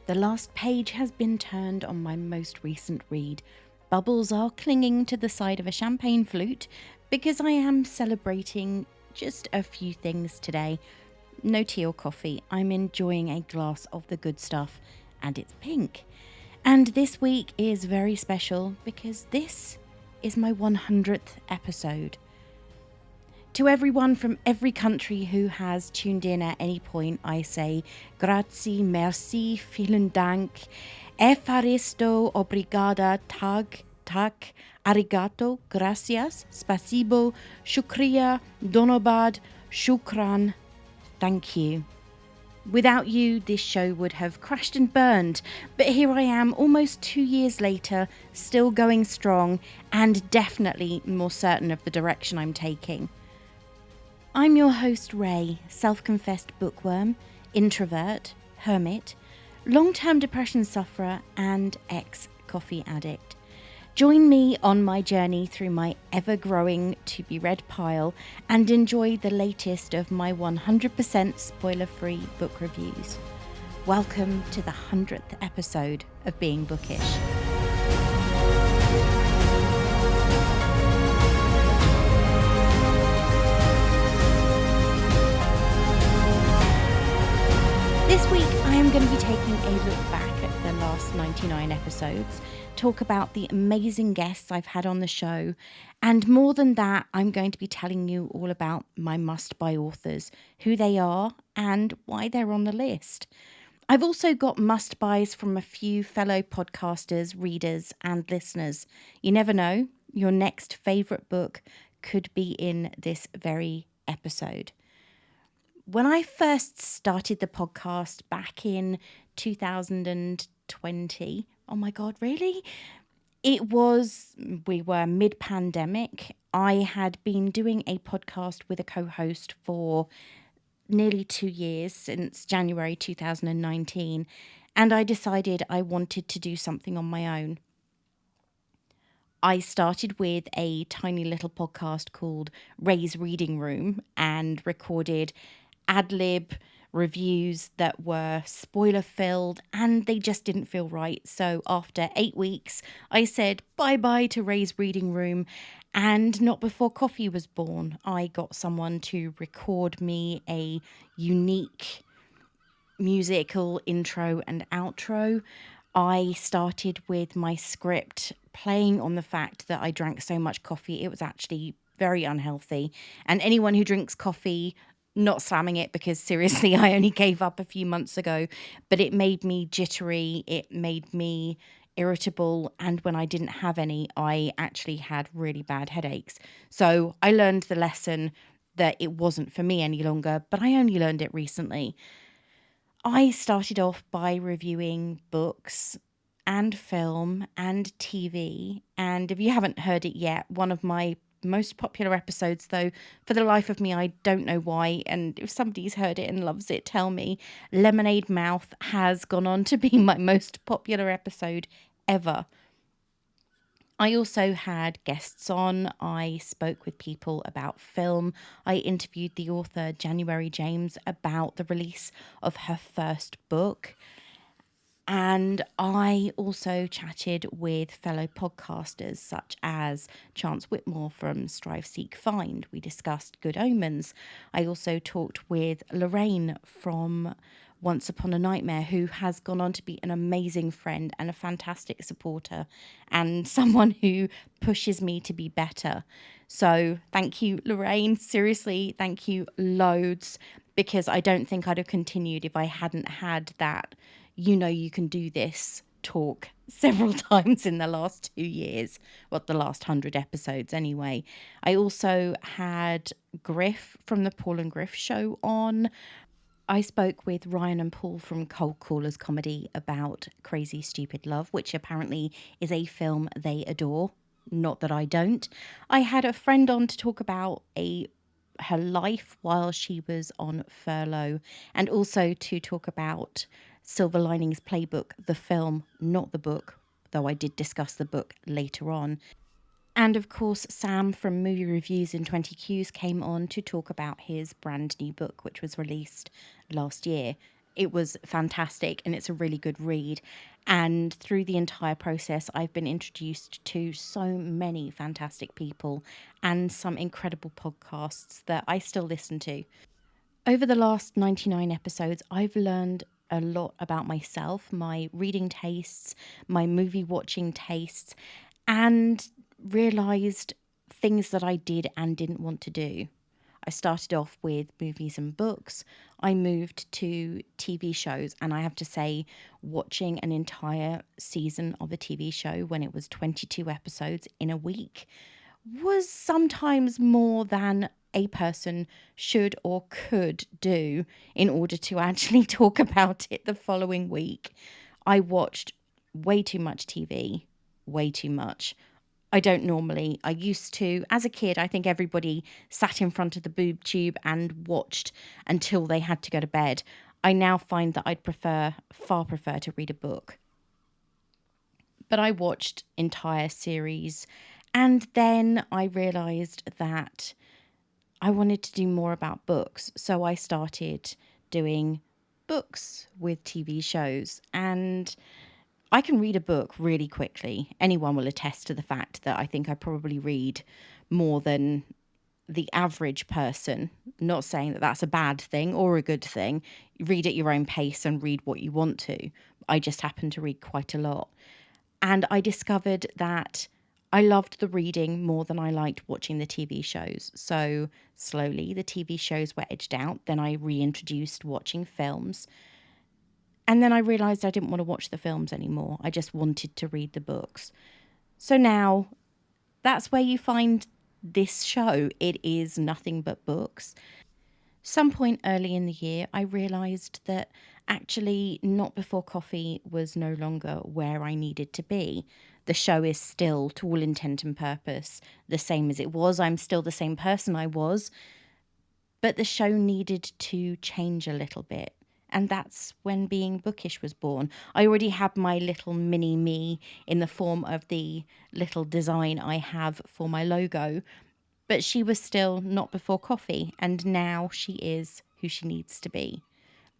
The last page has been turned on my most recent read. Bubbles are clinging to the side of a champagne flute because I am celebrating just a few things today. No tea or coffee. I'm enjoying a glass of the good stuff, and it's pink. And this week is very special because this is my 100th episode. To everyone from every country who has tuned in at any point, I say grazie, merci, vielen Dank, efaristo, obrigada, tak, arigato, gracias, spasibo, shukriya, donobad, shukran, thank you. Without you, this show would have crashed and burned, but here I am almost 2 years later, still going strong and definitely more certain of the direction I'm taking. I'm your host Ray, self-confessed bookworm, introvert, hermit, long-term depression sufferer and ex-coffee addict. Join me on my journey through my ever-growing to-be-read pile and enjoy the latest of my 100% spoiler-free book reviews. Welcome to the 100th episode of Being Bookish. This week I am going to be taking a look back at the last 99 episodes, talk about the amazing guests I've had on the show, and more than that, I'm going to be telling you all about my must-buy authors, who they are, and why they're on the list. I've also got must-buys from a few fellow podcasters, readers, and listeners. You never know, your next favourite book could be in this very episode. When I first started the podcast back in 2020, oh my God, really? We were mid-pandemic. I had been doing a podcast with a co-host for nearly 2 years, since January 2019, and I decided I wanted to do something on my own. I started with a tiny little podcast called Ray's Reading Room and recorded ad-lib reviews that were spoiler-filled and they just didn't feel right. So after 8 weeks, I said bye-bye to Ray's Reading Room, and not before coffee was born. I got someone to record me a unique musical intro and outro. I started with my script playing on the fact that I drank so much coffee. It was actually very unhealthy. And anyone who drinks coffee, not slamming it, because seriously, I only gave up a few months ago, but it made me jittery. It made me irritable. And when I didn't have any, I actually had really bad headaches. So I learned the lesson that it wasn't for me any longer, but I only learned it recently. I started off by reviewing books and film and TV. And if you haven't heard it yet, one of my most popular episodes, though, for the life of me, I don't know why. And if somebody's heard it and loves it, tell me. Lemonade Mouth has gone on to be my most popular episode ever. I also had guests on. I spoke with people about film. I interviewed the author January James about the release of her first book. And I also chatted with fellow podcasters such as Chance Whitmore from Strive, Seek, Find. We discussed Good Omens. I also talked with Lorraine from Once Upon a Nightmare, who has gone on to be an amazing friend and a fantastic supporter and someone who pushes me to be better. So thank you, Lorraine. Seriously, thank you loads, because I don't think I'd have continued if I hadn't had that you can do this talk several times in the last 2 years. Well, the last 100 episodes anyway. I also had Griff from the Paul and Griff show on. I spoke with Ryan and Paul from Cold Callers Comedy about Crazy Stupid Love, which apparently is a film they adore. Not that I don't. I had a friend on to talk about her life while she was on furlough, and also to talk about Silver Linings Playbook, the film, not the book, though I did discuss the book later on. And of course, Sam from Movie Reviews in 20Qs came on to talk about his brand new book, which was released last year. It was fantastic and it's a really good read. And through the entire process, I've been introduced to so many fantastic people and some incredible podcasts that I still listen to. Over the last 99 episodes, I've learned a lot about myself, my reading tastes, my movie watching tastes, and realised things that I did and didn't want to do. I started off with movies and books. I moved to TV shows, and I have to say, watching an entire season of a TV show when it was 22 episodes in a week was sometimes more than a person should or could do in order to actually talk about it the following week. I watched way too much TV, way too much. I don't normally. I used to. As a kid, I think everybody sat in front of the boob tube and watched until they had to go to bed. I now find that I'd far prefer to read a book. But I watched entire series, and then I realised that I wanted to do more about books. So I started doing books with TV shows, and I can read a book really quickly. Anyone will attest to the fact that I think I probably read more than the average person. Not saying that that's a bad thing or a good thing. Read at your own pace and read what you want to. I just happen to read quite a lot. And I discovered that I loved the reading more than I liked watching the TV shows. So slowly the TV shows were edged out. Then I reintroduced watching films. And then I realised I didn't want to watch the films anymore. I just wanted to read the books. So now that's where you find this show. It is nothing but books. Some point early in the year, I realised that actually Not Before Coffee was no longer where I needed to be. The show is still, to all intent and purpose, the same as it was. I'm still the same person I was, but the show needed to change a little bit. And that's when Being Bookish was born. I already had my little mini me in the form of the little design I have for my logo, but she was still Not Before Coffee, and now she is who she needs to be,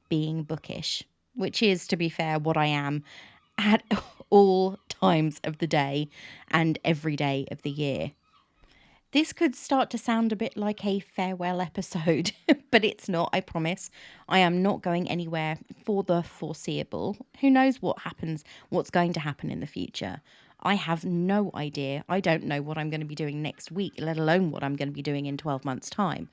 being bookish, which is, to be fair, what I am at all times of the day and every day of the year. This could start to sound a bit like a farewell episode, but it's not, I promise. I am not going anywhere for the foreseeable. Who knows what's going to happen in the future? I have no idea. I don't know what I'm going to be doing next week, let alone what I'm going to be doing in 12 months' time.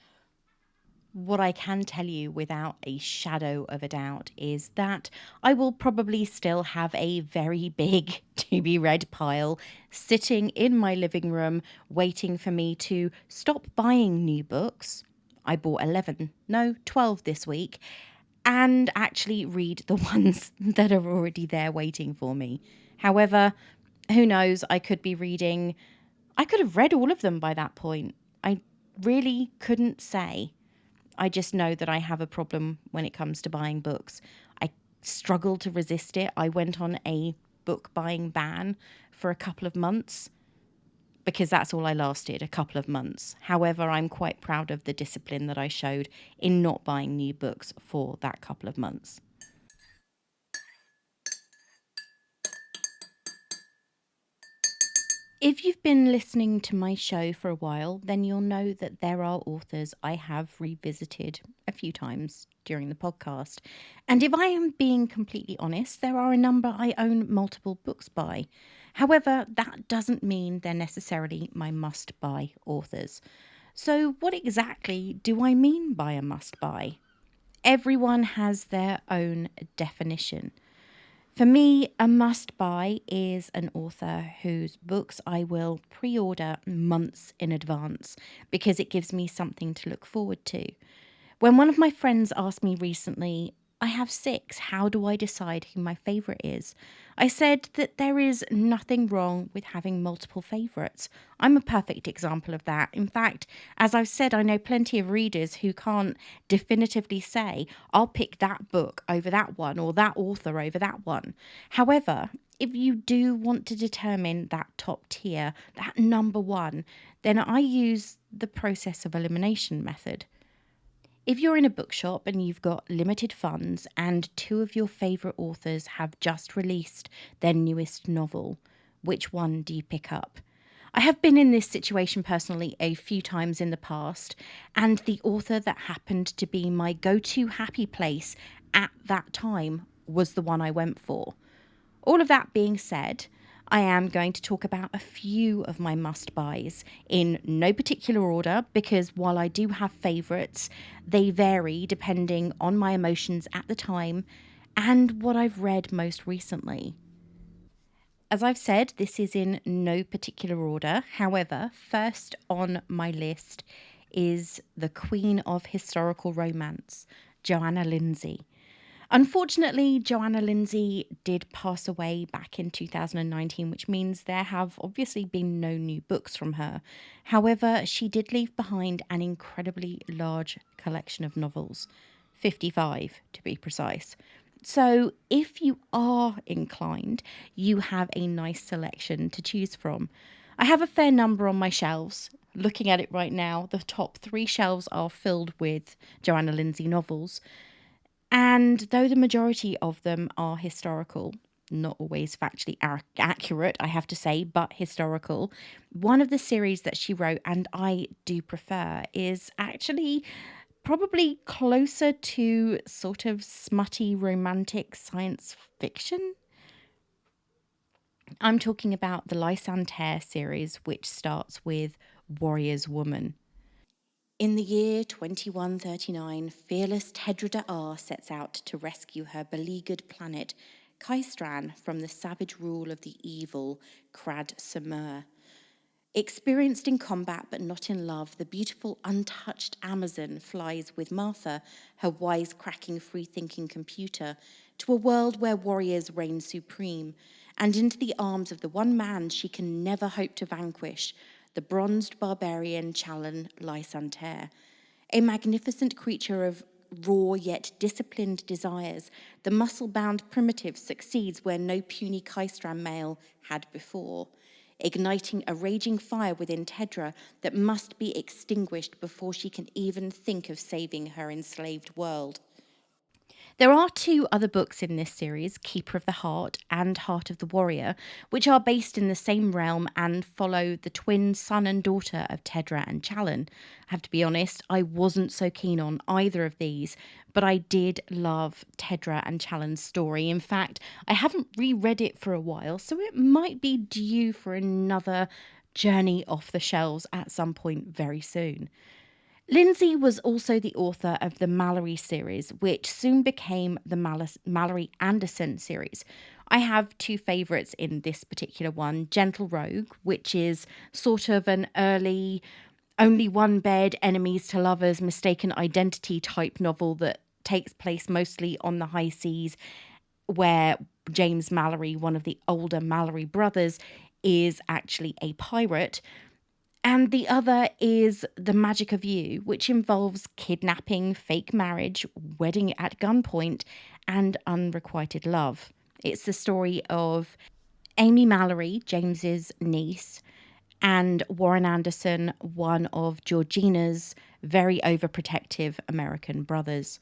What I can tell you without a shadow of a doubt is that I will probably still have a very big to be read pile sitting in my living room waiting for me to stop buying new books. I bought 11, no, 12 this week, and actually read the ones that are already there waiting for me. However, who knows, I could have read all of them by that point. I really couldn't say. I just know that I have a problem when it comes to buying books. I struggle to resist it. I went on a book buying ban for a couple of months because that's all I lasted, a couple of months. However, I'm quite proud of the discipline that I showed in not buying new books for that couple of months. If you've been listening to my show for a while, then you'll know that there are authors I have revisited a few times during the podcast. And if I am being completely honest, there are a number I own multiple books by. However, that doesn't mean they're necessarily my must-buy authors. So what exactly do I mean by a must-buy? Everyone has their own definition. For me, a must buy is an author whose books I will pre order months in advance because it gives me something to look forward to. When one of my friends asked me recently, I have six, how do I decide who my favourite is? I said that there is nothing wrong with having multiple favourites. I'm a perfect example of that. In fact, as I've said, I know plenty of readers who can't definitively say, I'll pick that book over that one or that author over that one. However, if you do want to determine that top tier, that number one, then I use the process of elimination method. If you're in a bookshop and you've got limited funds and two of your favourite authors have just released their newest novel, which one do you pick up? I have been in this situation personally a few times in the past, and the author that happened to be my go to happy place at that time was the one I went for. All of that being said, I am going to talk about a few of my must buys in no particular order because while I do have favourites, they vary depending on my emotions at the time and what I've read most recently. As I've said, this is in no particular order. However, first on my list is the Queen of Historical Romance, Joanna Lindsey. Unfortunately, Joanna Lindsey did pass away back in 2019, which means there have obviously been no new books from her. However, she did leave behind an incredibly large collection of novels, 55 to be precise. So, if you are inclined, you have a nice selection to choose from. I have a fair number on my shelves. Looking at it right now, the top three shelves are filled with Joanna Lindsey novels. And though the majority of them are historical, not always factually accurate, I have to say, but historical, one of the series that she wrote, and I do prefer, is actually probably closer to sort of smutty romantic science fiction. I'm talking about the Lysantere series, which starts with Warrior's Woman. In the year 2139, fearless Tedra Da'ar sets out to rescue her beleaguered planet, Kaistran, from the savage rule of the evil Krad Samur. Experienced in combat but not in love, the beautiful, untouched Amazon flies with Martha, her wise-cracking, free-thinking computer, to a world where warriors reign supreme, and into the arms of the one man she can never hope to vanquish, the bronzed barbarian Chalan Lysantere. A magnificent creature of raw yet disciplined desires, the muscle-bound primitive succeeds where no puny Kaistran male had before, igniting a raging fire within Tedra that must be extinguished before she can even think of saving her enslaved world. There are two other books in this series, Keeper of the Heart and Heart of the Warrior, which are based in the same realm and follow the twin son and daughter of Tedra and Chalan. I have to be honest, I wasn't so keen on either of these, but I did love Tedra and Chalan's story. In fact, I haven't reread it for a while, so it might be due for another journey off the shelves at some point very soon. Lindsay was also the author of the Mallory series, which soon became the Mallory Anderson series. I have two favourites in this particular one, Gentle Rogue, which is sort of an early, only one bed, enemies to lovers, mistaken identity type novel that takes place mostly on the high seas, where James Mallory, one of the older Mallory brothers, is actually a pirate. And the other is The Magic of You, which involves kidnapping, fake marriage, wedding at gunpoint, and unrequited love. It's the story of Amy Mallory, James's niece, and Warren Anderson, one of Georgina's very overprotective American brothers.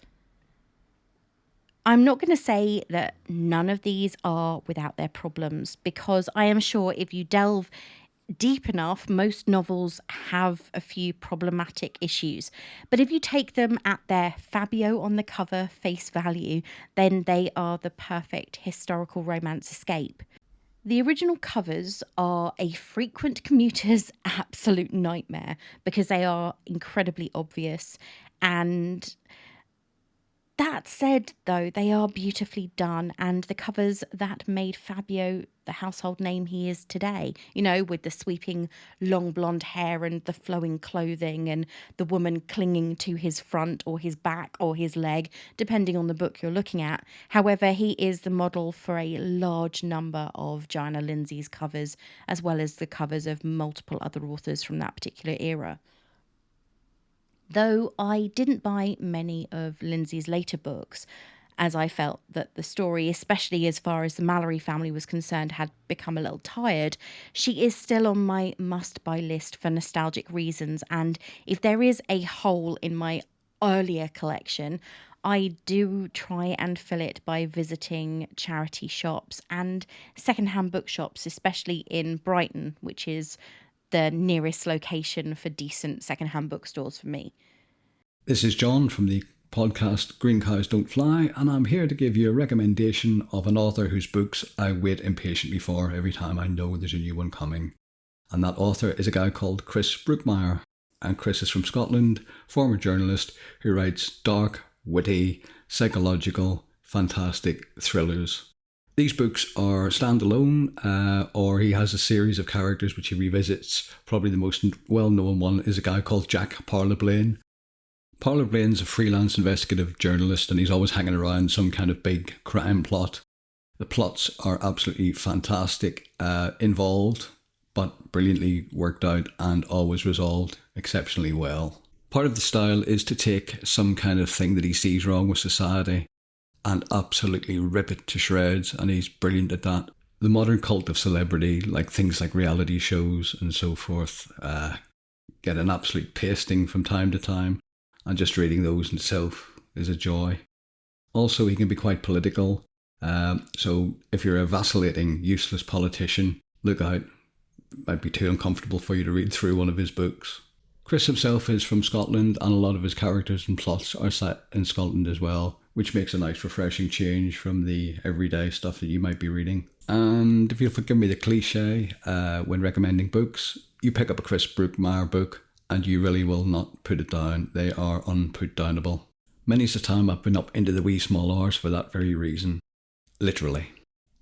I'm not going to say that none of these are without their problems because I am sure if you delve deep enough, most novels have a few problematic issues. But if you take them at their Fabio on the cover face value, then they are the perfect historical romance escape. The original covers are a frequent commuter's absolute nightmare because they are incredibly obvious and that said, though, they are beautifully done, and the covers that made Fabio the household name he is today, you know, with the sweeping long blonde hair and the flowing clothing, and the woman clinging to his front or his back or his leg, depending on the book you're looking at. However, he is the model for a large number of Joanna Lindsey's covers, as well as the covers of multiple other authors from that particular era. Though I didn't buy many of Lindsay's later books, as I felt that the story, especially as far as the Mallory family was concerned, had become a little tired, she is still on my must buy list for nostalgic reasons. And if there is a hole in my earlier collection, I do try and fill it by visiting charity shops and secondhand bookshops, especially in Brighton, which is the nearest location for decent secondhand bookstores for me. This is John from the podcast Green Cows Don't Fly, and I'm here to give you a recommendation of an author whose books I wait impatiently for every time I know there's a new one coming. And that author is a guy called Chris Brookmyre. And Chris is from Scotland, former journalist who writes dark, witty, psychological, fantastic thrillers. These books are standalone, or he has a series of characters which he revisits. Probably the most well-known one is a guy called Jack Parler-Blaine. Parler-Blaine's a freelance investigative journalist, and he's always hanging around some kind of big crime plot. The plots are absolutely fantastic, involved, but brilliantly worked out and always resolved exceptionally well. Part of the style is to take some kind of thing that he sees wrong with society and absolutely rip it to shreds, and he's brilliant at that. The modern cult of celebrity, like things like reality shows and so forth, get an absolute pasting from time to time, and just reading those itself is a joy. Also, he can be quite political, so if you're a vacillating, useless politician, look out. It might be too uncomfortable for you to read through one of his books. Chris himself is from Scotland, and a lot of his characters and plots are set in Scotland as well, which makes a nice refreshing change from the everyday stuff that you might be reading. And if you'll forgive me the cliche, when recommending books, you pick up a Chris Brookmyre book and you really will not put it down. They are unputdownable. Many's the time I've been up into the wee small hours for that very reason. Literally.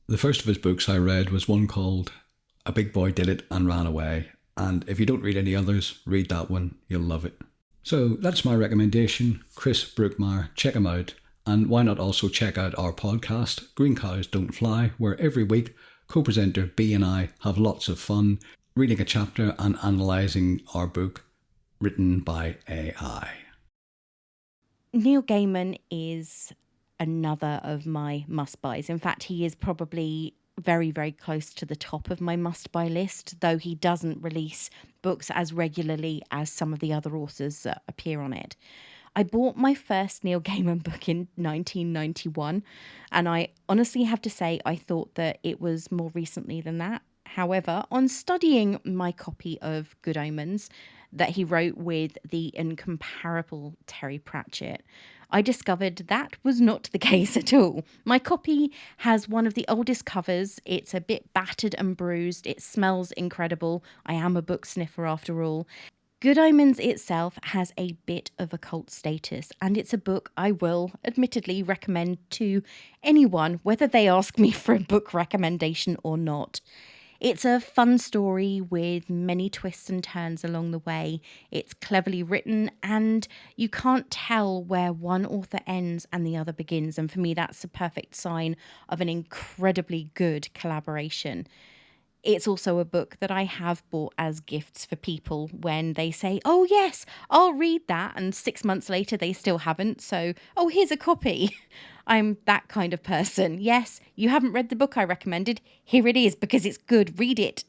The first of his books I read was one called A Big Boy Did It and Ran Away, and if you don't read any others, read that one, you'll love it. So that's my recommendation, Chris Brookmyre, check him out, and why not also check out our podcast, Green Cows Don't Fly, where every week co-presenter B and I have lots of fun reading a chapter and analysing our book written by AI. Neil Gaiman is another of my must-buys. In fact, he is probably very, very close to the top of my must-buy list, though he doesn't release books as regularly as some of the other authors that appear on it. I bought my first Neil Gaiman book in 1991, and I honestly have to say I thought that it was more recently than that. However, on studying my copy of Good Omens that he wrote with the incomparable Terry Pratchett, I discovered that was not the case at all. My copy has one of the oldest covers. It's a bit battered and bruised. It smells incredible. I am a book sniffer after all. Good Omens itself has a bit of a cult status, and it's a book I will admittedly recommend to anyone, whether they ask me for a book recommendation or not. It's a fun story with many twists and turns along the way. It's cleverly written, and you can't tell where one author ends and the other begins. And for me, that's a perfect sign of an incredibly good collaboration. It's also a book that I have bought as gifts for people when they say, oh, yes, I'll read that. And 6 months later, they still haven't. So, oh, here's a copy. I'm that kind of person. Yes, you haven't read the book I recommended. Here it is because it's good. Read it.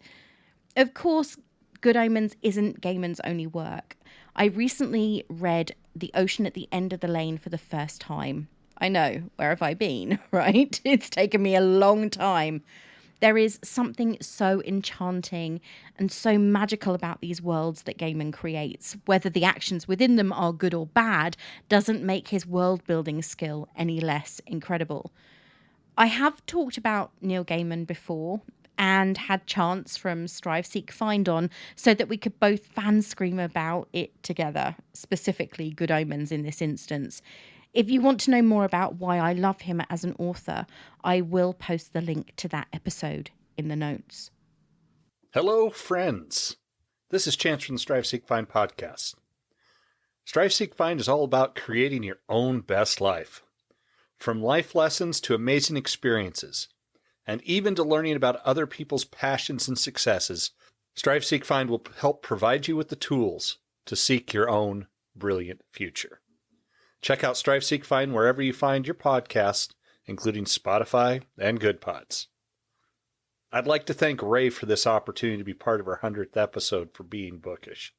Of course, Good Omens isn't Gaiman's only work. I recently read The Ocean at the End of the Lane for the first time. I know, where have I been, right? It's taken me a long time. There is something so enchanting and so magical about these worlds that Gaiman creates. Whether the actions within them are good or bad doesn't make his world-building skill any less incredible. I have talked about Neil Gaiman before and had Chance from Strive, Seek, Find on so that we could both fan scream about it together, specifically Good Omens in this instance. If you want to know more about why I love him as an author, I will post the link to that episode in the notes. Hello, friends. This is Chance from the Strive, Seek, Find podcast. Strive, Seek, Find is all about creating your own best life. From life lessons to amazing experiences, and even to learning about other people's passions and successes, Strive, Seek, Find will help provide you with the tools to seek your own brilliant future. Check out Strive, Seek, Find wherever you find your podcast, including Spotify and Good Pods. I'd like to thank Ray for this opportunity to be part of our 100th episode for being bookish.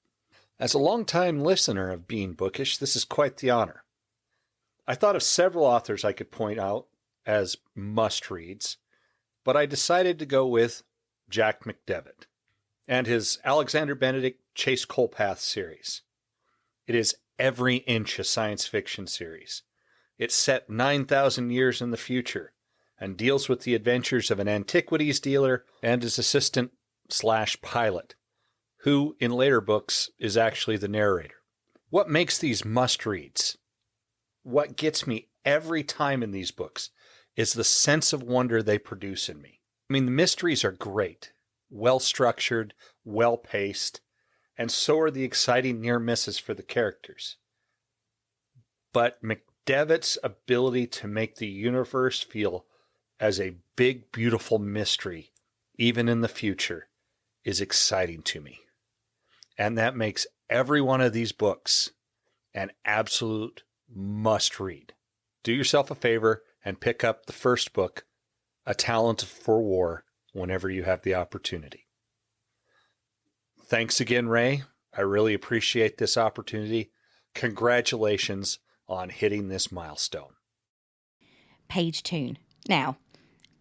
As a longtime listener of Being Bookish, this is quite the honor. I thought of several authors I could point out as must-reads, but I decided to go with Jack McDevitt and his Alexander Benedict Chase Colpath series. It is every inch a science fiction series. It's set 9,000 years in the future and deals with the adventures of an antiquities dealer and his assistant/pilot, who in later books is actually the narrator. What makes these must-reads? What gets me every time in these books is the sense of wonder they produce in me. I mean, the mysteries are great, well-structured, well-paced, and so are the exciting near misses for the characters. But McDevitt's ability to make the universe feel as a big, beautiful mystery, even in the future, is exciting to me. And that makes every one of these books an absolute must-read. Do yourself a favor and pick up the first book, A Talent for War, whenever you have the opportunity. Thanks again, Ray. I really appreciate this opportunity. Congratulations on hitting this milestone. Page Toon. Now,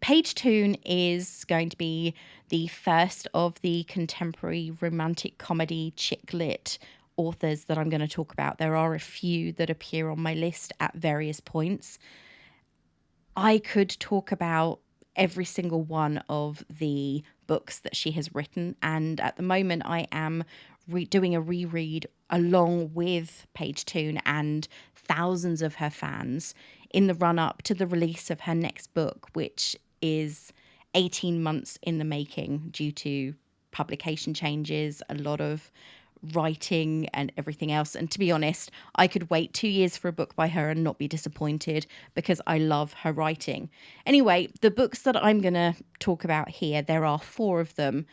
Page Toon is going to be the first of the contemporary romantic comedy chick lit authors that I'm going to talk about. There are a few that appear on my list at various points. I could talk about every single one of the books that she has written, and at the moment I am doing a reread along with Page Toon and thousands of her fans in the run-up to the release of her next book, which is 18 months in the making due to publication changes, a lot of writing and everything else. And to be honest, I could wait 2 years for a book by her and not be disappointed because I love her writing. Anyway, the books that I'm going to talk about here, there are 4 of them,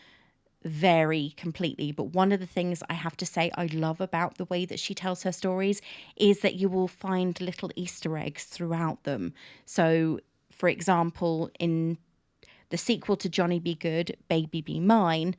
vary completely. But one of the things I have to say I love about the way that she tells her stories is that you will find little Easter eggs throughout them. So, for example, in the sequel to Johnny Be Good, Baby Be Mine,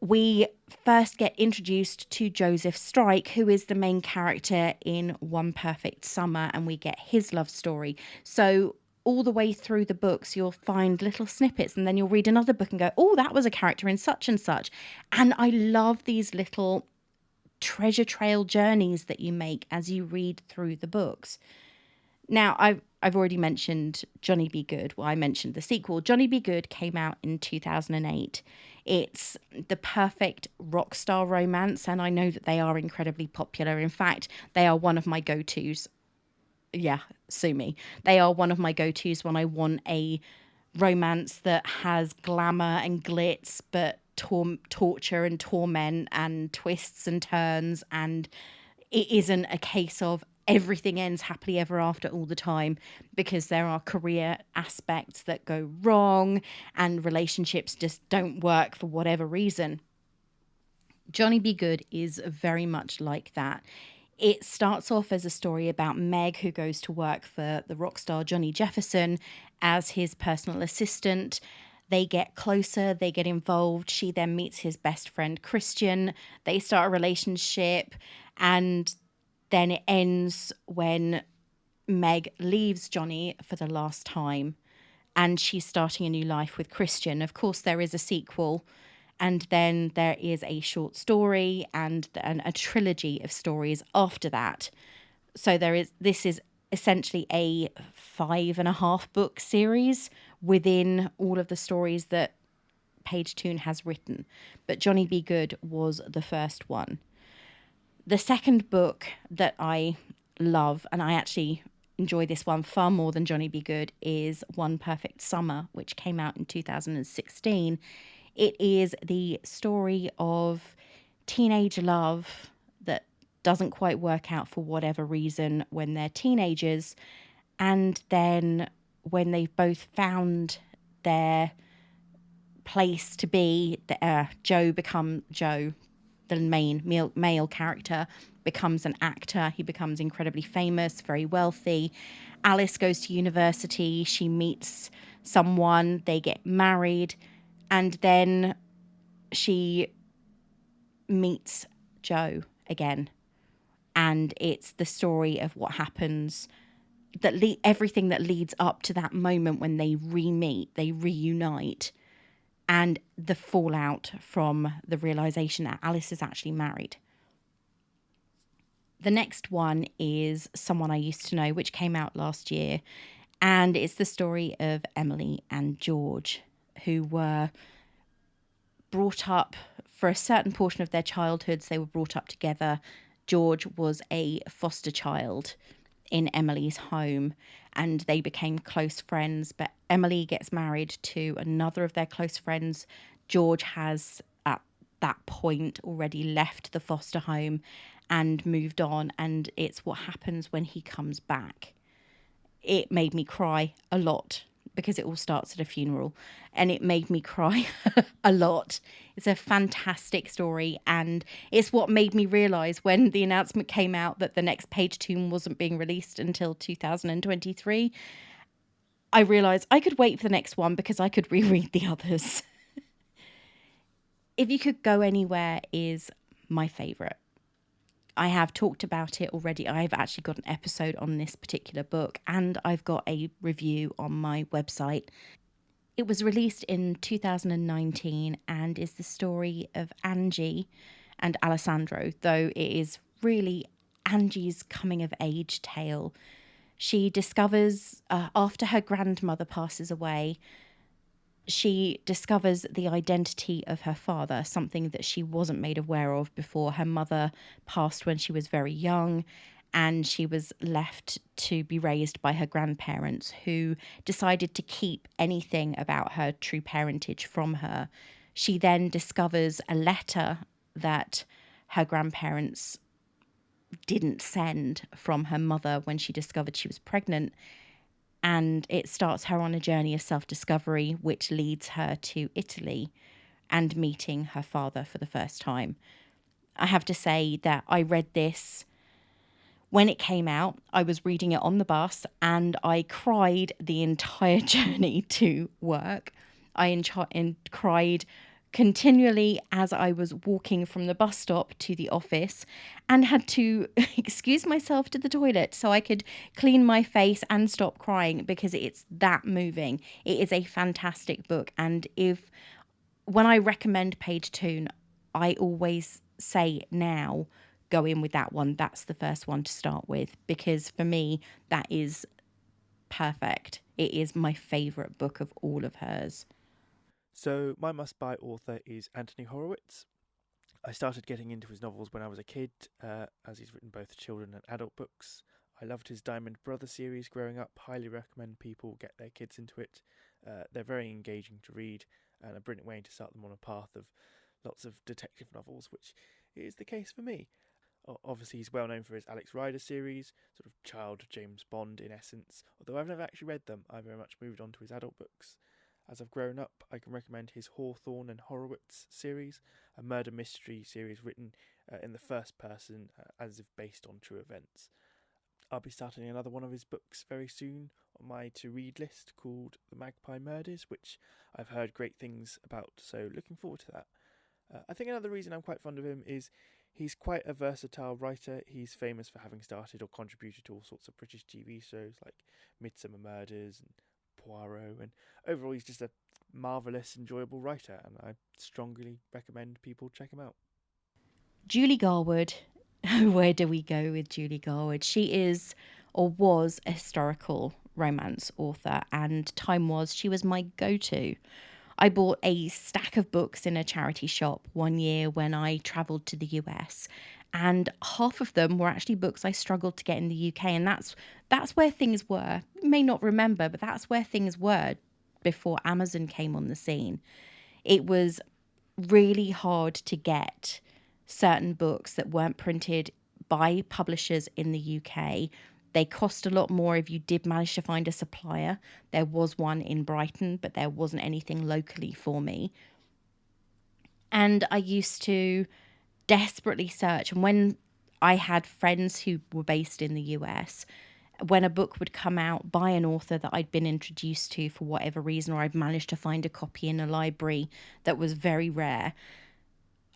we first get introduced to Joseph Strike, who is the main character in One Perfect Summer, and we get his love story. So all the way through the books, you'll find little snippets, and then you'll read another book and go, oh, that was a character in such and such. And I love these little treasure trail journeys that you make as you read through the books. Now, I've already mentioned Johnny Be Good. Well, I mentioned the sequel. Johnny Be Good came out in 2008. It's the perfect rock star romance, and I know that they are incredibly popular. In fact, they are one of my go-tos. Yeah, sue me. They are one of my go-tos when I want a romance that has glamour and glitz, but torture and torment and twists and turns, and it isn't a case of everything ends happily ever after all the time, because there are career aspects that go wrong and relationships just don't work for whatever reason. Johnny Be Good is very much like that. It starts off as a story about Meg, who goes to work for the rock star Johnny Jefferson as his personal assistant. They get closer, they get involved. She then meets his best friend, Christian. They start a relationship, and then it ends when Meg leaves Johnny for the last time and she's starting a new life with Christian. Of course, there is a sequel, and then there is a short story and a trilogy of stories after that. So this is essentially a 5.5 book series within all of the stories that Page Toon has written. But Johnny Be Good was the first one. The second book that I love, and I actually enjoy this one far more than Johnny Be Good, is One Perfect Summer, which came out in 2016. It is the story of teenage love that doesn't quite work out for whatever reason when they're teenagers. And then when they've both found their place to be, Joe, the main male character, becomes an actor. He becomes incredibly famous, very wealthy. Alice goes to university. She meets someone. They get married. And then she meets Joe again. And it's the story of what happens, everything that leads up to that moment when they re-meet, they reunite, and the fallout from the realization that Alice is actually married. The next one is Someone I Used to Know, which came out last year. And it's the story of Emily and George, who were brought up for a certain portion of their childhoods. They were brought up together. George was a foster child in Emily's home, and they became close friends. But Emily gets married to another of their close friends. George has, at that point, already left the foster home and moved on. And it's what happens when he comes back. It made me cry a lot because it all starts at a funeral, and it made me cry a lot. It's a fantastic story, and it's what made me realise when the announcement came out that the next Page Tune wasn't being released until 2023. I realised I could wait for the next one because I could reread the others. If You Could Go Anywhere is my favourite. I have talked about it already. I've actually got an episode on this particular book, and I've got a review on my website. It was released in 2019 and is the story of Angie and Alessandro, though it is really Angie's coming of age tale. She discovers, after her grandmother passes away, she discovers the identity of her father, something that she wasn't made aware of before. Her mother passed when she was very young, and she was left to be raised by her grandparents, who decided to keep anything about her true parentage from her. She then discovers a letter that her grandparents didn't send from her mother when she discovered she was pregnant, and it starts her on a journey of self-discovery, which leads her to Italy and meeting her father for the first time. I have to say that I read this when it came out. I was reading it on the bus, and I cried the entire journey to work. I cried continually as I was walking from the bus stop to the office, and had to excuse myself to the toilet so I could clean my face and stop crying, because it's that moving. It is a fantastic book, and when I recommend Page Tune, I always say now, go in with that one. That's the first one to start with, because for me, that is perfect. It is my favourite book of all of hers. So my must-buy author is Anthony Horowitz. I started getting into his novels when I was a kid, as he's written both children and adult books. I loved his Diamond Brother series growing up. Highly recommend people get their kids into it. They're very engaging to read, and a brilliant way to start them on a path of lots of detective novels, which is the case for me. Obviously, he's well known for his Alex Rider series, sort of child James Bond in essence. Although I've never actually read them, I very much moved on to his adult books. As I've grown up, I can recommend his Hawthorne and Horowitz series, a murder mystery series written in the first person, as if based on true events. I'll be starting another one of his books very soon on my to-read list called The Magpie Murders, which I've heard great things about, so looking forward to that. I think another reason I'm quite fond of him is he's quite a versatile writer. He's famous for having started or contributed to all sorts of British TV shows like Midsummer Murders and Poirot, and overall he's just a marvellous, enjoyable writer, and I strongly recommend people check him out. Julie Garwood. Where do we go with Julie Garwood? She is, or was, a historical romance author, and time was she was my go-to. I bought a stack of books in a charity shop one year when I travelled to the US, and half of them were actually books I struggled to get in the UK, and that's where things were. You may not remember, but that's where things were before Amazon came on the scene. It was really hard to get certain books that weren't printed by publishers in the UK. They cost a lot more if you did manage to find a supplier. There was one in Brighton, but there wasn't anything locally for me. And I used to desperately search. And when I had friends who were based in the US, when a book would come out by an author that I'd been introduced to for whatever reason, or I'd managed to find a copy in a library that was very rare,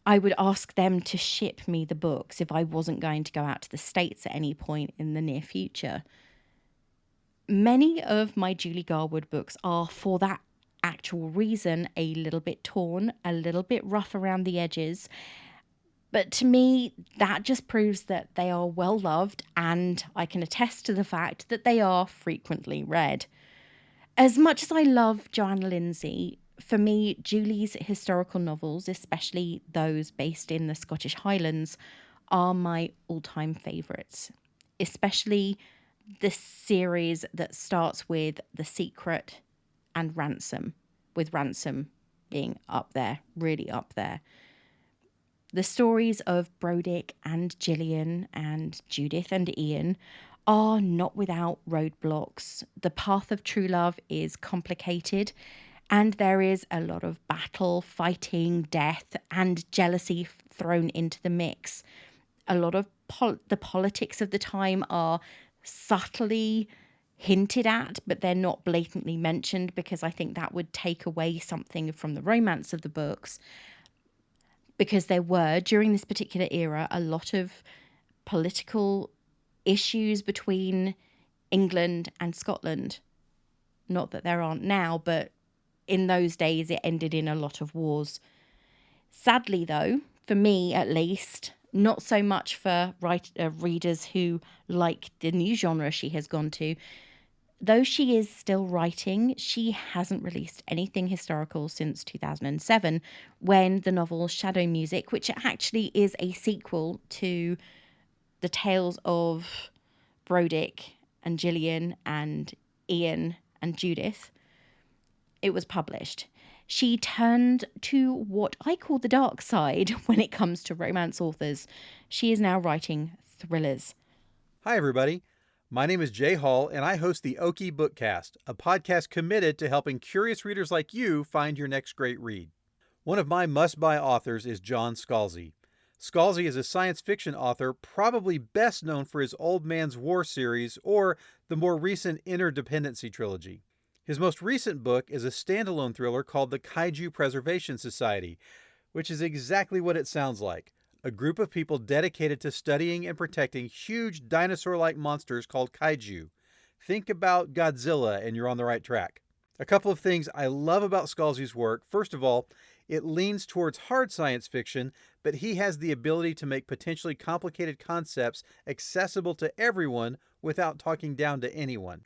I would ask them to ship me the books if I wasn't going to go out to the States at any point in the near future. Many of my Julie Garwood books are, for that actual reason, a little bit torn, a little bit rough around the edges. But to me, that just proves that they are well loved, and I can attest to the fact that they are frequently read. As much as I love Joanna Lindsay, for me, Julie's historical novels, especially those based in the Scottish Highlands, are my all-time favourites. Especially the series that starts with The Secret and Ransom, with Ransom being up there, really up there. The stories of Brodick and Gillian and Judith and Ian are not without roadblocks. The path of true love is complicated, and there is a lot of battle, fighting, death, and jealousy thrown into the mix. A lot of the politics of the time are subtly hinted at, but they're not blatantly mentioned, because I think that would take away something from the romance of the books. Because there were, during this particular era, a lot of political issues between England and Scotland. Not that there aren't now, but in those days it ended in a lot of wars. Sadly, though, for me at least, not so much for readers who like the new genre she has gone to. Though she is still writing, she hasn't released anything historical since 2007, when the novel Shadow Music, which actually is a sequel to the tales of Brodick and Gillian and Ian and Judith, it was published. She turned to what I call the dark side when it comes to romance authors. She is now writing thrillers. Hi, everybody. My name is Jay Hall, and I host the Okie Bookcast, a podcast committed to helping curious readers like you find your next great read. One of my must-buy authors is John Scalzi. Scalzi is a science fiction author, probably best known for his Old Man's War series or the more recent Interdependency trilogy. His most recent book is a standalone thriller called The Kaiju Preservation Society, which is exactly what it sounds like. A group of people dedicated to studying and protecting huge dinosaur-like monsters called kaiju. Think about Godzilla and you're on the right track. A couple of things I love about Scalzi's work. First of all, it leans towards hard science fiction, but he has the ability to make potentially complicated concepts accessible to everyone without talking down to anyone.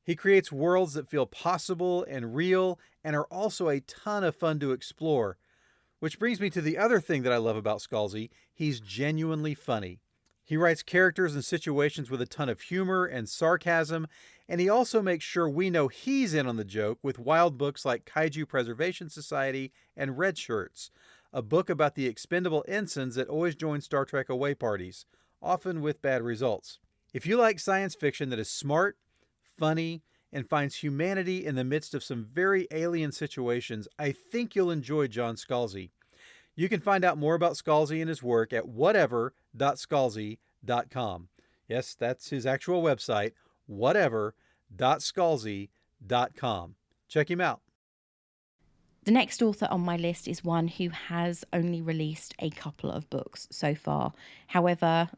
He creates worlds that feel possible and real and are also a ton of fun to explore. Which brings me to the other thing that I love about Scalzi. He's genuinely funny. He writes characters and situations with a ton of humor and sarcasm, and he also makes sure we know he's in on the joke with wild books like Kaiju Preservation Society and Red Shirts, a book about the expendable ensigns that always join Star Trek away parties, often with bad results. If you like science fiction that is smart, funny, and finds humanity in the midst of some very alien situations, I think you'll enjoy John Scalzi. You can find out more about Scalzi and his work at whatever.scalzi.com. Yes, that's his actual website, whatever.scalzi.com. Check him out. The next author on my list is one who has only released a couple of books so far. However,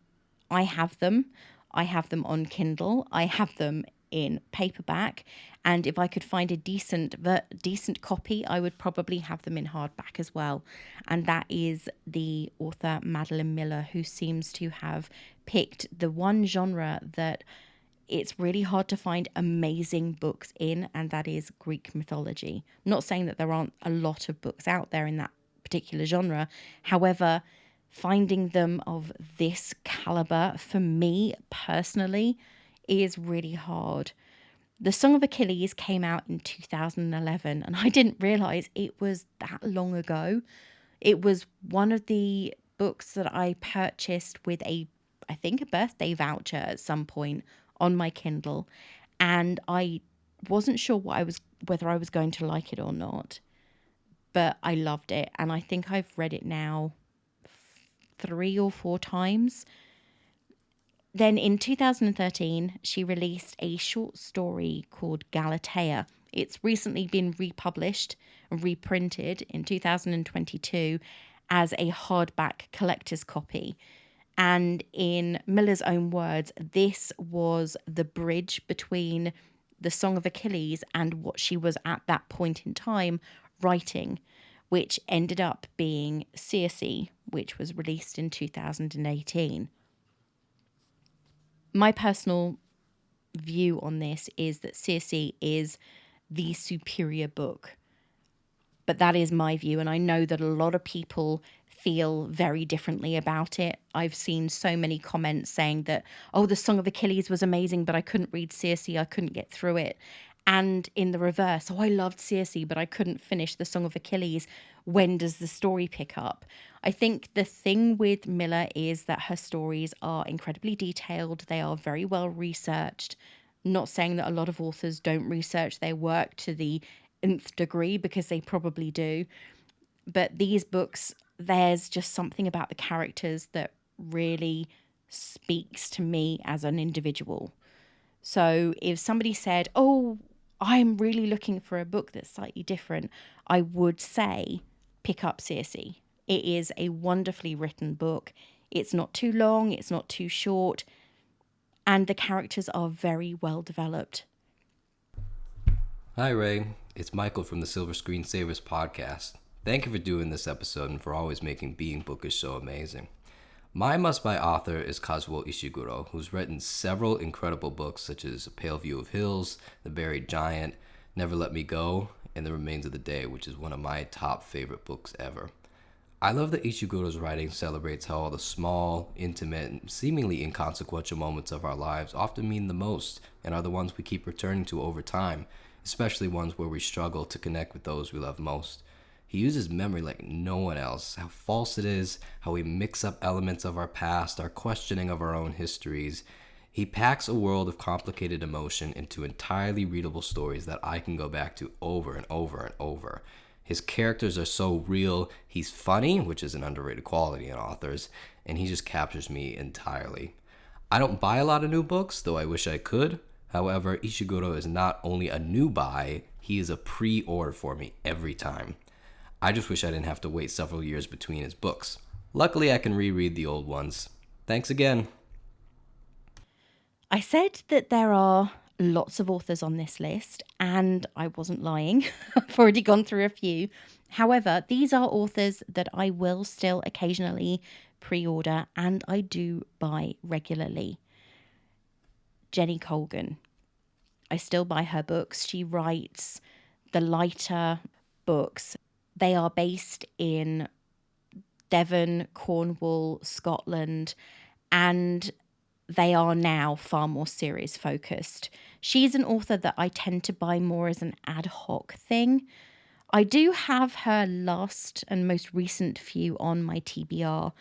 I have them. I have them on Kindle. I have them in paperback, and if I could find a decent copy, I would probably have them in hardback as well. And that is the author Madeline Miller, who seems to have picked the one genre that it's really hard to find amazing books in, and that is Greek mythology. I'm not saying that there aren't a lot of books out there in that particular genre. However, finding them of this caliber, for me personally, is really hard. The Song of Achilles came out in 2011, and I didn't realize it was that long ago. It was one of the books that I purchased with I think a birthday voucher at some point on my Kindle, and I wasn't sure whether I was going to like it or not, but I loved it, and I think I've read it now 3 or 4 times. Then in 2013, she released a short story called Galatea. It's recently been republished and reprinted in 2022, as a hardback collector's copy. And in Miller's own words, this was the bridge between the Song of Achilles and what she was at that point in time writing, which ended up being Circe, which was released in 2018. My personal view on this is that Circe is the superior book. But that is my view, and I know that a lot of people feel very differently about it. I've seen so many comments saying that, oh, the Song of Achilles was amazing, but I couldn't read Circe, I couldn't get through it. And in the reverse, oh, I loved Circe, but I couldn't finish the Song of Achilles. When does the story pick up? I think the thing with Miller is that her stories are incredibly detailed. They are very well researched. Not saying that a lot of authors don't research their work to the nth degree, because they probably do. But these books, there's just something about the characters that really speaks to me as an individual. So if somebody said, oh, I'm really looking for a book that's slightly different, I would say pick up Circe. It is a wonderfully written book. It's not too long, it's not too short, and the characters are very well developed. Hi, Ray. It's Michael from the Silver Screen Savers podcast. Thank you for doing this episode and for always making being bookish so amazing. My must-buy author is Kazuo Ishiguro, who's written several incredible books such as A Pale View of Hills, The Buried Giant, Never Let Me Go, and The Remains of the Day, which is one of my top favorite books ever. I love that Ishiguro's writing celebrates how all the small, intimate, and seemingly inconsequential moments of our lives often mean the most and are the ones we keep returning to over time, especially ones where we struggle to connect with those we love most. He uses memory like no one else, how false it is, how we mix up elements of our past, our questioning of our own histories. He packs a world of complicated emotion into entirely readable stories that I can go back to over and over and over. His characters are so real, he's funny, which is an underrated quality in authors, and he just captures me entirely. I don't buy a lot of new books, though I wish I could. However, Ishiguro is not only a new buy, he is a pre-order for me every time. I just wish I didn't have to wait several years between his books. Luckily, I can reread the old ones. Thanks again. I said that there are lots of authors on this list, and I wasn't lying. I've already gone through a few. However, these are authors that I will still occasionally pre-order, and I do buy regularly. Jenny Colgan. I still buy her books. She writes the lighter books. They are based in Devon, Cornwall, Scotland, and they are now far more series focused. She's an author that I tend to buy more as an ad hoc thing. I do have her last and most recent few on my TBR,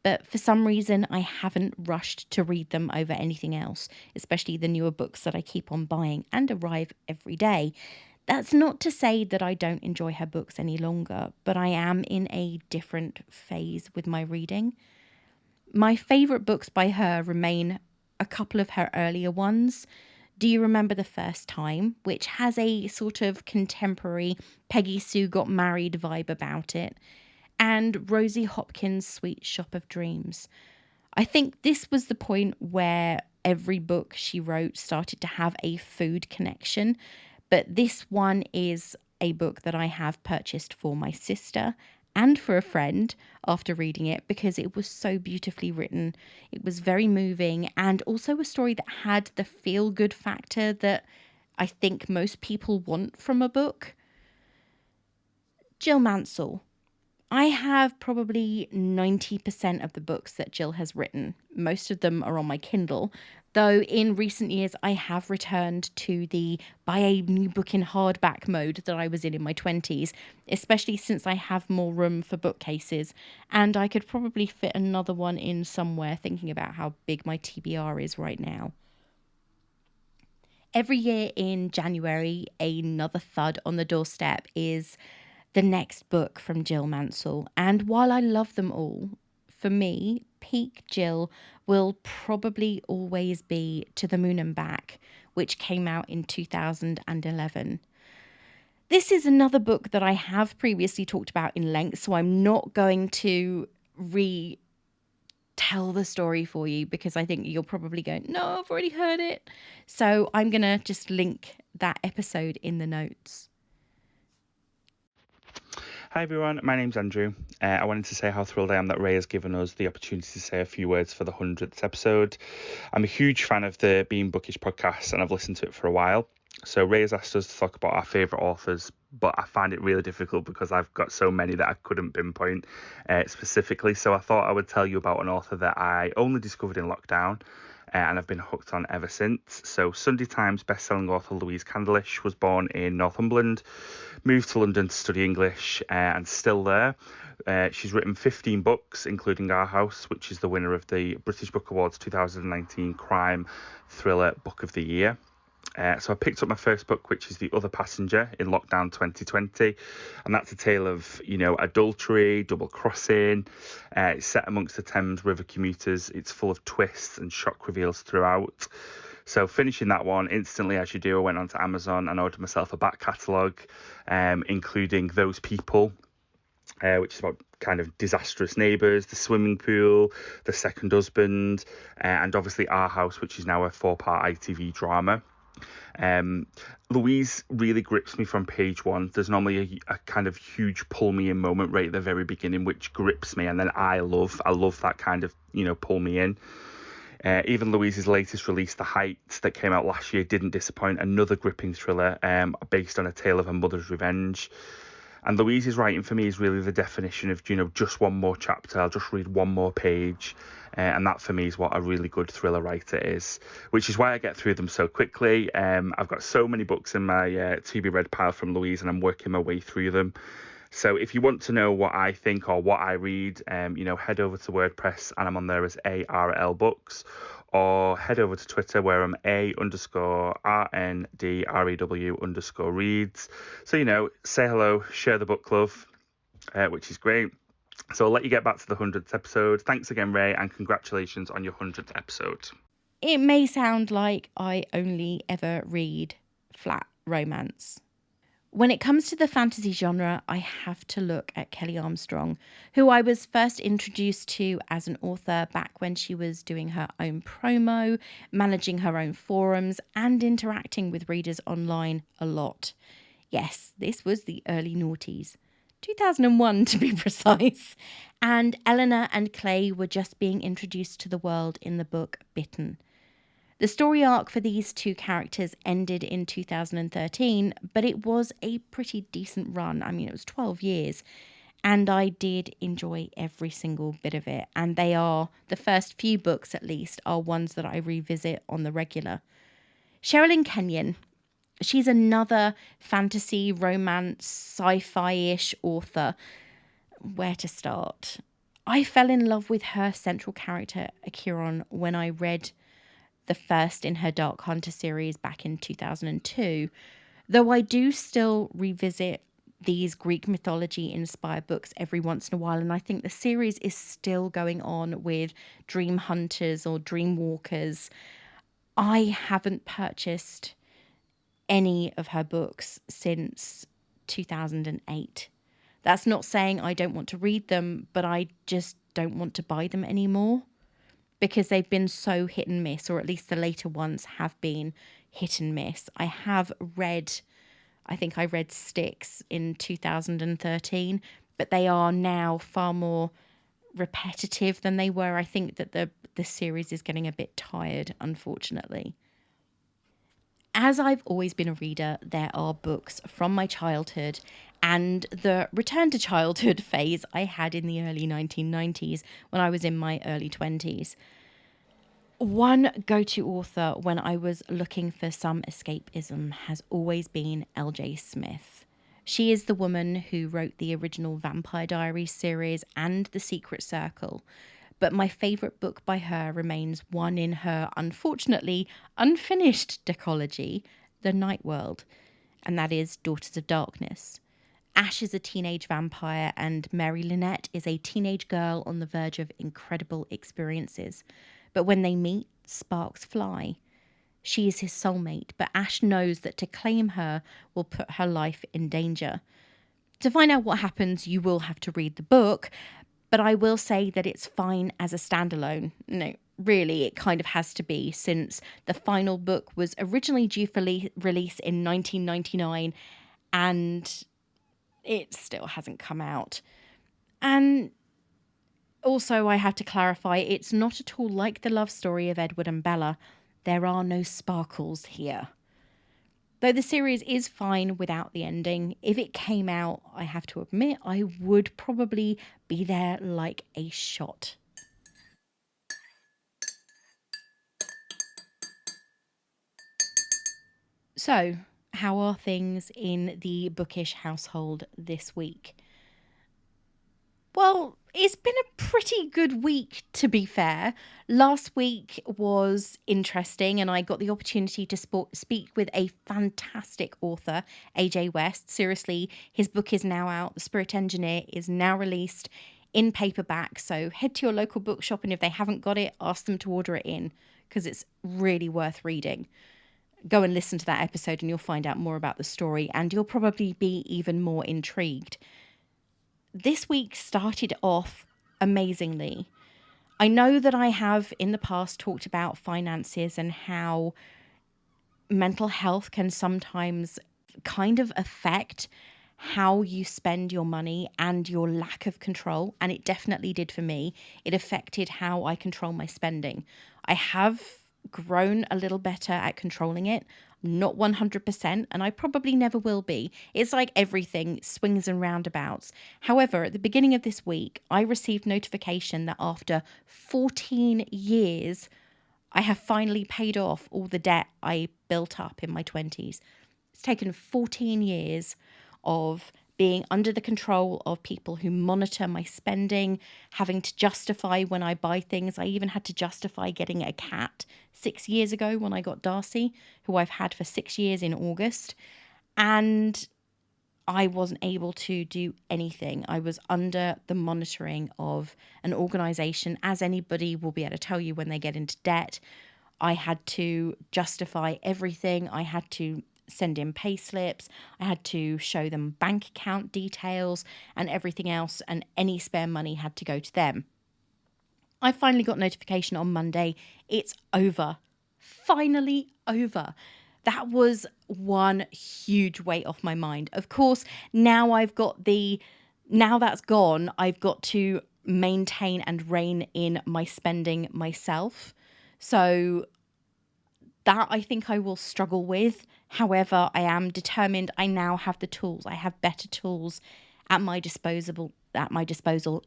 but for some reason I haven't rushed to read them over anything else, especially the newer books that I keep on buying and arrive every day. That's not to say that I don't enjoy her books any longer, but I am in a different phase with my reading. My favourite books by her remain a couple of her earlier ones. Do You Remember the First Time, which has a sort of contemporary Peggy Sue Got Married vibe about it, and Rosie Hopkins' Sweet Shop of Dreams. I think this was the point where every book she wrote started to have a food connection, but this one is a book that I have purchased for my sister and for a friend after reading it because it was so beautifully written. It was very moving, and also a story that had the feel-good factor that I think most people want from a book. Jill Mansell. I have probably 90% of the books that Jill has written. Most of them are on my Kindle, though in recent years I have returned to the buy a new book in hardback mode that I was in my 20s, especially since I have more room for bookcases, and I could probably fit another one in somewhere, thinking about how big my TBR is right now. Every year in January, another thud on the doorstep is the next book from Jill Mansell. And while I love them all, for me, peak Jill will probably always be To the Moon and Back, which came out in 2011. This is another book that I have previously talked about in length, so I'm not going to tell the story for you because I think you'll probably go, no, I've already heard it. So I'm going to just link that episode in the notes. Hi everyone, my name's Andrew. I wanted to say how thrilled I am that Ray has given us the opportunity to say a few words for the 100th episode. I'm a huge fan of the Being Bookish podcast and I've listened to it for a while. So Ray has asked us to talk about our favourite authors, but I find it really difficult because I've got so many that I couldn't pinpoint specifically. So I thought I would tell you about an author that I only discovered in lockdown. And I've been hooked on ever since. So Sunday Times bestselling author Louise Candlish was born in Northumberland, moved to London to study English, and still there. She's written 15 books, including Our House, which is the winner of the British Book Awards 2019 Crime Thriller Book of the Year. So I picked up my first book, which is The Other Passenger, in lockdown 2020, and that's a tale of, adultery, double crossing. It's set amongst the Thames River commuters. It's full of twists and shock reveals throughout. So finishing that one instantly, as you do, I went onto Amazon and ordered myself a back catalogue, including Those People, which is about kind of disastrous neighbours, the swimming pool, the second husband, and obviously Our House, which is now a 4-part ITV drama. Louise really grips me from page one. There's normally a kind of huge pull me in moment right at the very beginning, which grips me, and then I love that kind of pull me in. Even Louise's latest release, The Heights, that came out last year, didn't disappoint. Another gripping thriller based on a tale of a mother's revenge. And Louise's writing for me is really the definition of, just one more chapter. I'll just read one more page. And that for me is what a really good thriller writer is, which is why I get through them so quickly. I've got so many books in my to be read pile from Louise, and I'm working my way through them. So if you want to know what I think or what I read, head over to WordPress and I'm on there as ARL Books, or head over to Twitter where I'm A_RNDREW_reads. So, say hello, share the book love, which is great. So I'll let you get back to the 100th episode. Thanks again, Ray, and congratulations on your 100th episode. It may sound like I only ever read flat romance. When it comes to the fantasy genre, I have to look at Kelly Armstrong, who I was first introduced to as an author back when she was doing her own promo, managing her own forums, and interacting with readers online a lot. Yes, this was the early noughties. 2001 to be precise. And Eleanor and Clay were just being introduced to the world in the book Bitten. The story arc for these two characters ended in 2013, but it was a pretty decent run. I mean, it was 12 years, and I did enjoy every single bit of it. And they are, the first few books at least, are ones that I revisit on the regular. Sherilyn Kenyon, she's another fantasy, romance, sci-fi-ish author. Where to start? I fell in love with her central character, Acheron, when I read the first in her Dark Hunter series back in 2002, though I do still revisit these Greek mythology inspired books every once in a while, and I think the series is still going on with Dream Hunters or Dream Walkers. I haven't purchased any of her books since 2008. That's not saying I don't want to read them, but I just don't want to buy them anymore, because they've been so hit and miss, or at least the later ones have been hit and miss. I think I read Styx in 2013, but they are now far more repetitive than they were. I think that the series is getting a bit tired, unfortunately. As I've always been a reader, there are books from my childhood and the return to childhood phase I had in the early 1990s when I was in my early 20s. One go-to author when I was looking for some escapism has always been L.J. Smith. She is the woman who wrote the original Vampire Diaries series and The Secret Circle, but my favourite book by her remains one in her unfortunately unfinished decology, The Night World, and that is Daughters of Darkness. Ash is a teenage vampire and Mary Lynette is a teenage girl on the verge of incredible experiences. But when they meet, sparks fly. She is his soulmate, but Ash knows that to claim her will put her life in danger. To find out what happens, you will have to read the book, but I will say that it's fine as a standalone. No, really, it kind of has to be, since the final book was originally due for release in 1999 and it still hasn't come out. And also, I have to clarify, it's not at all like the love story of Edward and Bella. There are no sparkles here. Though the series is fine without the ending, if it came out, I have to admit, I would probably be there like a shot. So, how are things in the bookish household this week? Well, it's been a pretty good week, to be fair. Last week was interesting, and I got the opportunity to speak with a fantastic author, AJ West. Seriously, his book is now out. The Spirit Engineer is now released in paperback. So head to your local bookshop, and if they haven't got it, ask them to order it in, because it's really worth reading. Go and listen to that episode, and you'll find out more about the story, and you'll probably be even more intrigued. This week started off amazingly. I know that I have in the past talked about finances and how mental health can sometimes kind of affect how you spend your money and your lack of control. And it definitely did for me. It affected how I control my spending. I have grown a little better at controlling it. Not 100%, and I probably never will be. It's like everything, swings and roundabouts. However, at the beginning of this week, I received notification that after 14 years, I have finally paid off all the debt I built up in my 20s. It's taken 14 years of being under the control of people who monitor my spending, having to justify when I buy things. I even had to justify getting a cat 6 years ago when I got Darcy, who I've had for 6 years in August. And I wasn't able to do anything. I was under the monitoring of an organisation, as anybody will be able to tell you when they get into debt. I had to justify everything. I had to send in pay slips. I had to show them bank account details and everything else, and any spare money had to go to them. I finally got notification on Monday. It's over. Finally over. That was one huge weight off my mind. Of course, now that's gone, I've got to maintain and rein in my spending myself. So that I think I will struggle with. However, I am determined. I now have the tools. I have better tools at my disposal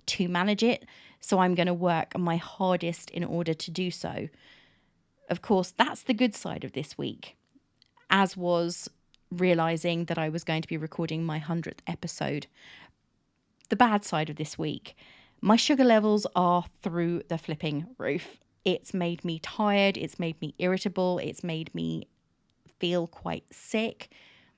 to manage it. So I'm going to work my hardest in order to do so. Of course, that's the good side of this week, as was realizing that I was going to be recording my 100th episode. The bad side of this week, my sugar levels are through the flipping roof. It's made me tired. It's made me irritable. It's made me feel quite sick.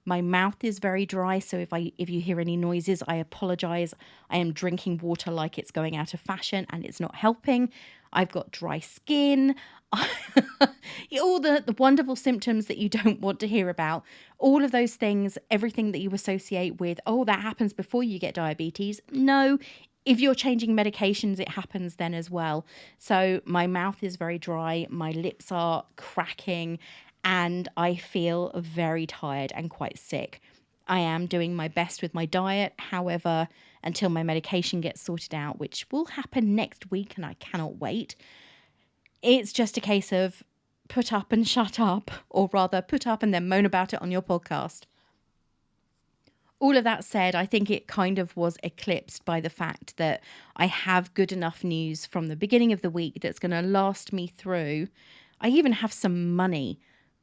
My mouth is very dry, so if you hear any noises, I apologize. I am drinking water like it's going out of fashion, and it's not helping. I've got dry skin. All the wonderful symptoms that you don't want to hear about. All of those things, everything that you associate with, oh, that happens before you get diabetes. No, if you're changing medications, it happens then as well. So my mouth is very dry. My lips are cracking. And I feel very tired and quite sick. I am doing my best with my diet. However, until my medication gets sorted out, which will happen next week, and I cannot wait, it's just a case of put up and shut up, or rather put up and then moan about it on your podcast. All of that said, I think it kind of was eclipsed by the fact that I have good enough news from the beginning of the week that's going to last me through. I even have some money.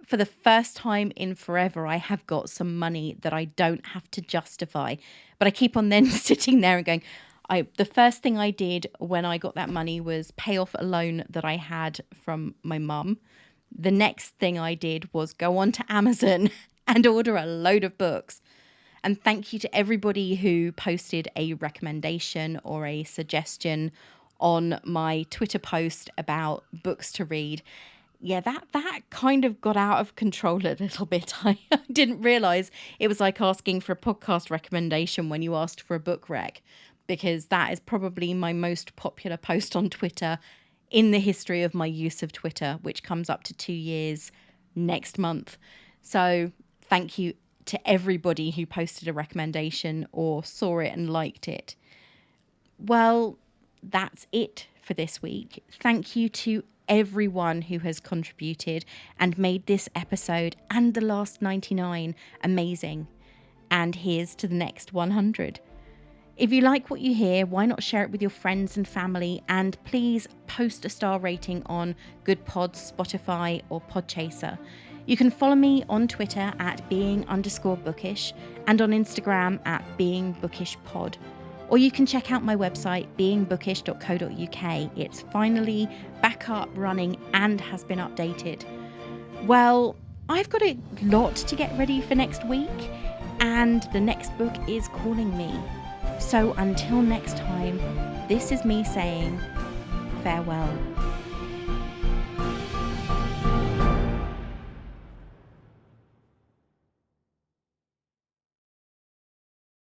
For the first time in forever, I have got some money that I don't have to justify. But I keep on then sitting there and going, the first thing I did when I got that money was pay off a loan that I had from my mum. The next thing I did was go on to Amazon and order a load of books. And thank you to everybody who posted a recommendation or a suggestion on my Twitter post about books to read. yeah, that kind of got out of control a little bit. I didn't realise it was like asking for a podcast recommendation when you asked for a book rec, because that is probably my most popular post on Twitter in the history of my use of Twitter, which comes up to 2 years next month. So thank you to everybody who posted a recommendation or saw it and liked it. Well, that's it for this week. Thank you to everyone who has contributed and made this episode and the last 99 amazing. And here's to the next 100. If you like what you hear, why not share it with your friends and family, and please post a star rating on Good Pods, Spotify or Podchaser. You can follow me on Twitter at being_bookish and on Instagram at beingbookishpod. Or you can check out my website, beingbookish.co.uk. It's finally back up, running, and has been updated. Well, I've got a lot to get ready for next week, and the next book is calling me. So until next time, this is me saying farewell.